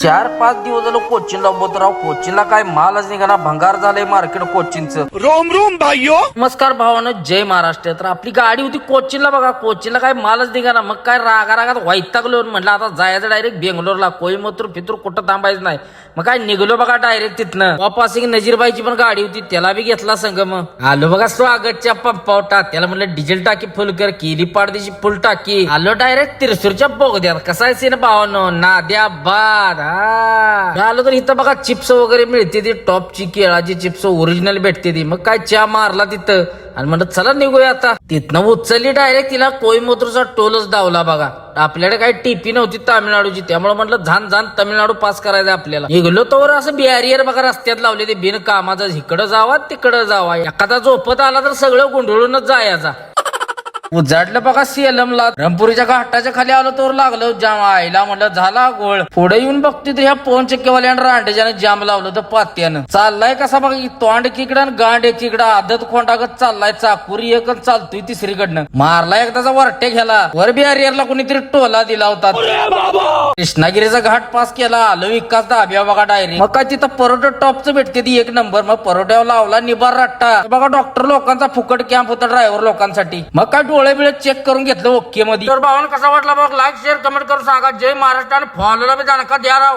4-5 दिवस झालं कोचिनला उभं राव. कोचिनला काय मालच निघाला, भंगार झालंय मार्केट कोचिनचं. रोम रोम भाइयों. नमस्कार भावानं, जय महाराष्ट्र. तर आपली गाडी होती कोचिनला, बघा कोचिनला काय मालच निघाला. मग काय रागात वैतागलो, म्हटलं आता जायचं डायरेक्ट बेंगलोरला, कोईमतूर फितूर कुठं थांबायचं नाही. मग काय निघलो बघा डायरेक्ट तिथनं. वापासिंग नजीरबाईची पण गाडी होती, त्याला बी घेतला संग. मग आलो बघा स्वागतच्या पंपावटा, त्याला म्हणलं डिझेल टाकी फुल कर, केली पाडदेशी फुल टाकी. आलो डायरेक्ट तिरसूरच्या बोगद्यात. कसा आहे ना भावानो, नाद्या बाद. आलो तर इथं बघा चिप्स वगैरे मिळते, ती टॉपची केळाची चिप्स ओरिजिनल भेटते ती. मग काय चहा मारला तिथं आणि म्हणत चला निघूया आता. तिथनं उचलली डायरेक्ट, तिला कोईमतूरचा टोलच धावला बघा. आपल्याकडे काही टीपी नव्हती तामिळनाडूची, त्यामुळे म्हटलं झान तामिळनाडू पास करायचं आपल्याला. निघलो तर असं बॅरियर बघा रस्त्यात लावले, ते बिन कामाचं, इकडं जावा तिकडं जावा. एखादा झोपत आला तर सगळं गुंडळूनच जायचा. उजाडलं बघा सेलमला. रामपुरीच्या घाटाच्या खाली आलो तर लागलं जाम. आईला म्हणलं झाला गोळ. पुढे येऊन बघतोय तर ह्या 5 चक्केवाल्यानं रांडेच्यानं जाम लावलं तर पात्यानं. चाललाय कसा बघा, तोंड एकीकडं आणि गांड एकीकडं, आदत खोंडागत चाललाय. चाकुरी एकच चालतोय तिसरीकडनं. मारला एकदाचा वरटे घ्याला. वर बिहारियरला कोणीतरी टोला दिला होता. कृष्णागिरीचा घाट पास केला. आलो विकास दाब्या बघा डायरेक्ट. मग काय तिथं परोटा टॉपचं भेटते ती 1 नंबर. मग परोट्यावर लावला निबार रट्टा. बघा डॉक्टर लोकांचा फुकट कॅम्प होता ड्रायव्हर लोकांसाठी. मग काय डोळे बिळे चेक करून घेतलं ओके मध्ये. तर भावानं कसा वाटला बघ, लाईक शेअर कमेंट करून सांगा. जय महाराष्ट्र आणि फॉलोला बी जाणं का द्या राव.